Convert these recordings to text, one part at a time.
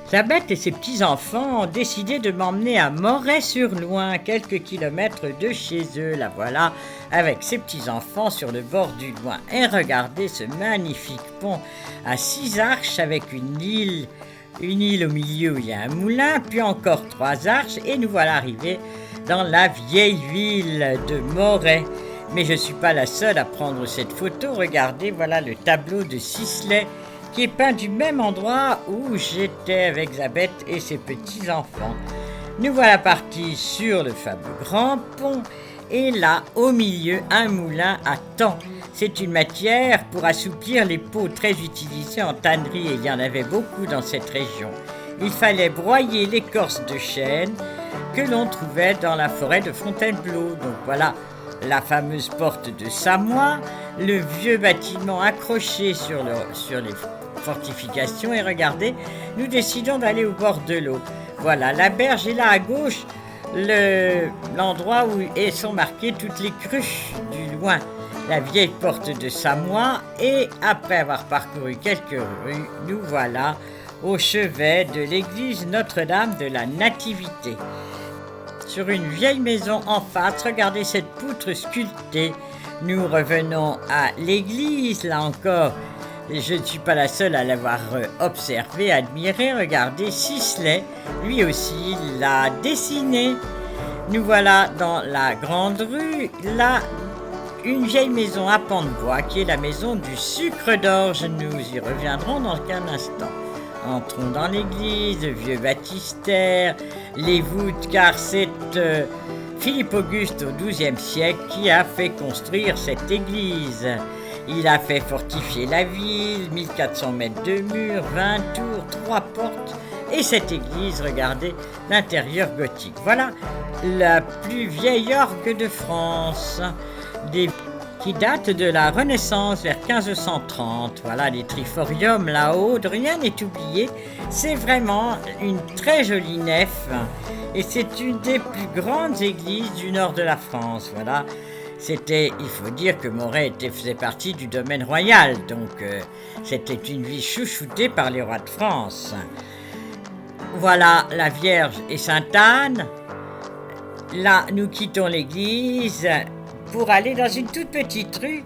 Isabelle et ses petits-enfants ont décidé de m'emmener à Moret-sur-Loing, quelques kilomètres de chez eux. La voilà avec ses petits-enfants sur le bord du Loing. Et regardez ce magnifique pont à 6 arches avec une île au milieu où il y a un moulin, puis encore 3 arches. Et nous voilà arrivés dans la vieille ville de Moret. Mais je ne suis pas la seule à prendre cette photo. Regardez, voilà le tableau de Sisley qui est peint du même endroit où j'étais avec Isabelle et ses petits-enfants. Nous voilà partis sur le fameux grand pont et là, au milieu, un moulin à temps. C'est une matière pour assouplir les peaux très utilisées en tannerie et il y en avait beaucoup dans cette région. Il fallait broyer l'écorce de chêne que l'on trouvait dans la forêt de Fontainebleau. Donc voilà la fameuse porte de Samois, le vieux bâtiment accroché sur les fortifications et regardez, nous décidons d'aller au bord de l'eau. Voilà, la berge est là à gauche, l'endroit où sont marquées toutes les cruches du Loing, la vieille porte de Samois et après avoir parcouru quelques rues, nous voilà au chevet de l'église Notre-Dame de la Nativité. Sur une vieille maison en face, regardez cette poutre sculptée. Nous revenons à l'église, là encore. Je ne suis pas la seule à l'avoir observé, admiré. Regardez, Sisley, lui aussi, l'a dessiné. Nous voilà dans la grande rue, là, une vieille maison à pans de bois qui est la maison du sucre d'orge. Nous y reviendrons dans un instant. Entrons dans l'église, le vieux baptistère, les voûtes, car c'est Philippe Auguste au XIIe siècle qui a fait construire cette église. Il a fait fortifier la ville, 1400 mètres de murs, 20 tours, 3 portes. Et cette église, regardez, l'intérieur gothique. Voilà la plus vieille orgue de France, qui date de la Renaissance vers 1530. Voilà les triforiums là-haut, rien n'est oublié. C'est vraiment une très jolie nef et c'est une des plus grandes églises du nord de la France. Voilà. Il faut dire que Moret faisait partie du domaine royal, donc c'était une ville chouchoutée par les rois de France. Voilà la Vierge et Sainte-Anne. Là, nous quittons l'église pour aller dans une toute petite rue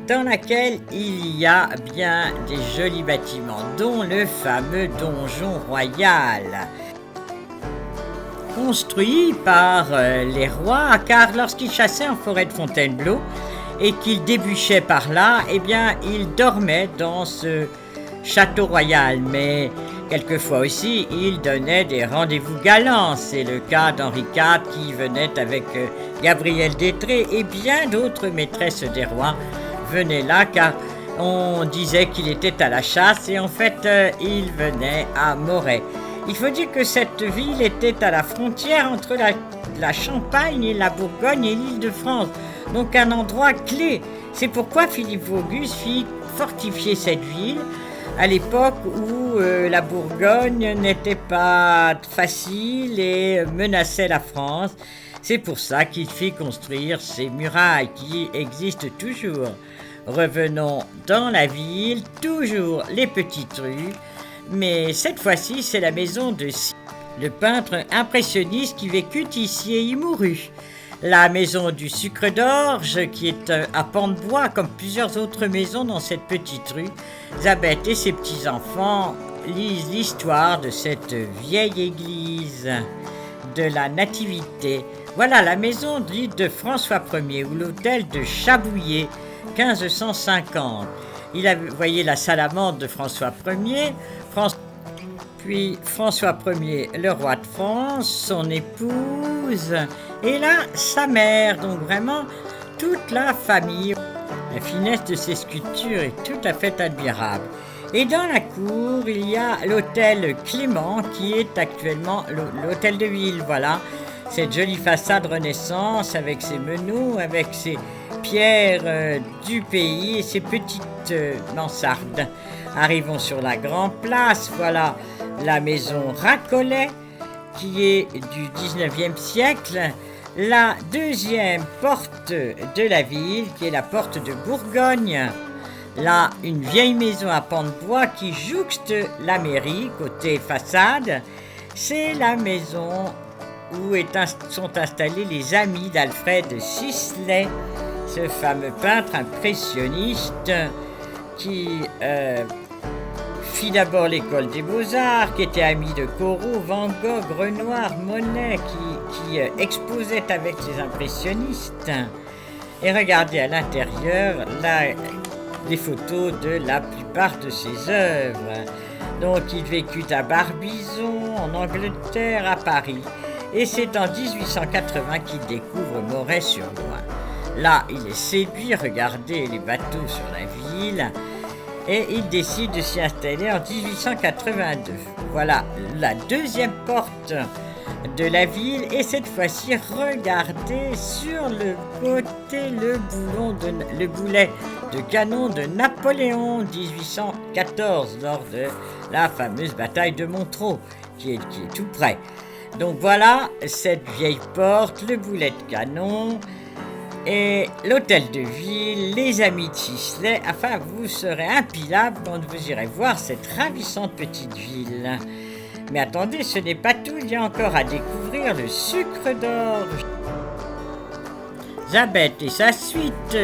dans laquelle il y a bien des jolis bâtiments, dont le fameux donjon royal, construit par les rois, car lorsqu'ils chassaient en forêt de Fontainebleau et qu'ils débouchaient par là, eh bien, ils dormaient dans ce château royal, mais quelquefois aussi, ils donnaient des rendez-vous galants. C'est le cas d'Henri IV qui venait avec Gabrielle d'Estrées et bien d'autres maîtresses des rois venaient là, car on disait qu'il était à la chasse et en fait, il venait à Moret. Il faut dire que cette ville était à la frontière entre la Champagne et la Bourgogne et l'Île-de-France, donc un endroit clé. C'est pourquoi Philippe Auguste fit fortifier cette ville à l'époque où la Bourgogne n'était pas facile et menaçait la France. C'est pour ça qu'il fit construire ces murailles qui existent toujours. Revenons dans la ville, toujours les petites rues, mais cette fois-ci, c'est la maison de le peintre impressionniste qui vécut ici et y mourut. La maison du sucre d'orge, qui est à pans de bois, comme plusieurs autres maisons dans cette petite rue. Isabelle et ses petits-enfants lisent l'histoire de cette vieille église de la Nativité. Voilà la maison dite de François Ier, ou l'hôtel de Chabouillet, 1550. Vous voyez la salamandre de François Ier, puis François Ier, le roi de France, son épouse, et là, sa mère, donc vraiment toute la famille. La finesse de ces sculptures est tout à fait admirable. Et dans la cour, il y a l'hôtel Clément, qui est actuellement l'hôtel de ville, voilà. Cette jolie façade Renaissance avec ses meneaux, avec ses pierres du pays et ses petites mansardes. Arrivons sur la grande place, voilà la maison Racollet qui est du 19e siècle, la deuxième porte de la ville qui est la porte de Bourgogne, Là, une vieille maison à pans de bois qui jouxte la mairie, côté façade. C'est la maison où sont installés les amis d'Alfred Sisley, ce fameux peintre impressionniste qui fit d'abord l'école des Beaux-Arts, qui était ami de Corot, Van Gogh, Renoir, Monet, qui exposait avec les impressionnistes. Et regardez à l'intérieur les photos de la plupart de ses œuvres. Donc il vécut à Barbizon, en Angleterre, à Paris. Et c'est en 1880 qu'il découvre Moret-sur-Loing. Là, il est séduit, regardez les bateaux sur la ville, et il décide de s'y installer en 1882. Voilà la deuxième porte de la ville, et cette fois-ci, regardez sur le côté le boulet de canon de Napoléon 1814 lors de la fameuse bataille de Montreux, qui est tout près. Donc voilà cette vieille porte, le boulet de canon et l'hôtel de ville, les amis de Sisley. Enfin, vous serez impilable quand vous irez voir cette ravissante petite ville. Mais attendez, ce n'est pas tout, il y a encore à découvrir le sucre d'orge. Zabeth et sa suite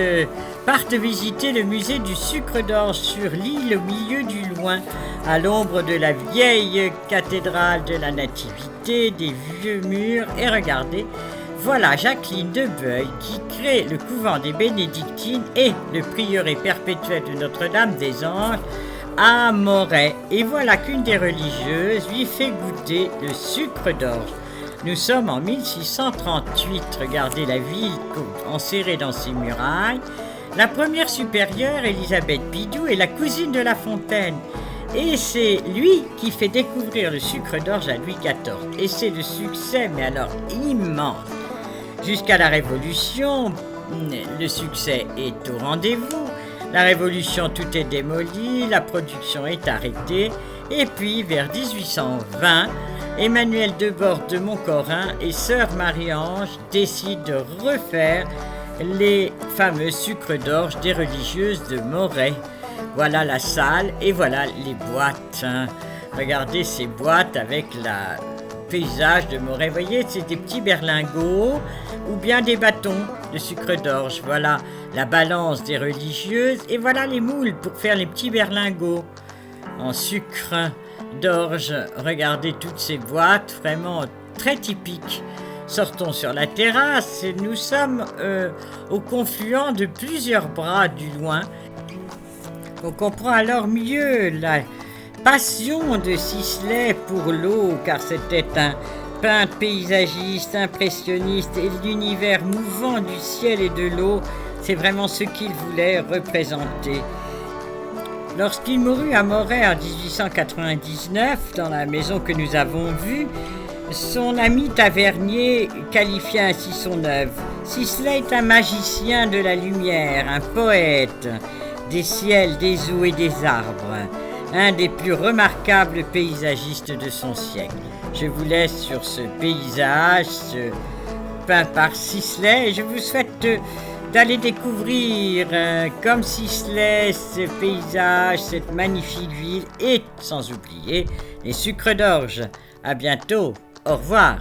partent visiter le musée du sucre d'orge sur l'île au milieu du Loing, à l'ombre de la vieille cathédrale de la Nativité, des vieux murs. Et regardez, voilà Jacqueline de Beuil qui crée le couvent des Bénédictines et le prieuré perpétuel de Notre-Dame des Anges à Moret. Et voilà qu'une des religieuses lui fait goûter le sucre d'orge. Nous sommes en 1638, regardez la ville enserrée dans ses murailles. La première supérieure, Élisabeth Bidou, est la cousine de La Fontaine. Et c'est lui qui fait découvrir le sucre d'orge à Louis XIV. Et c'est le succès, mais alors immense. Jusqu'à la Révolution, le succès est au rendez-vous. La Révolution, tout est démoli, la production est arrêtée. Et puis, vers 1820, Emmanuel Debord de Montcorin et sœur Marie-Ange décident de refaire les fameux sucres d'orge des religieuses de Moret. Voilà la salle et voilà les boîtes. Regardez ces boîtes avec le paysage de Moret. Vous voyez, c'est des petits berlingots ou bien des bâtons de sucre d'orge. Voilà la balance des religieuses et voilà les moules pour faire les petits berlingots en sucre d'orge. Regardez toutes ces boîtes, vraiment très typiques. Sortons sur la terrasse, nous sommes au confluent de plusieurs bras du Loing. On comprend alors mieux la passion de Sisley pour l'eau, car c'était un peintre paysagiste, impressionniste, et l'univers mouvant du ciel et de l'eau, c'est vraiment ce qu'il voulait représenter. Lorsqu'il mourut à Moret en 1899, dans la maison que nous avons vue, son ami tavernier qualifia ainsi son œuvre. Sisley est un magicien de la lumière, un poète des ciels, des eaux et des arbres, un des plus remarquables paysagistes de son siècle. Je vous laisse sur ce paysage peint par Sisley et je vous souhaite d'aller découvrir comme Sisley ce paysage, cette magnifique ville et sans oublier les sucres d'orge. À bientôt, au revoir.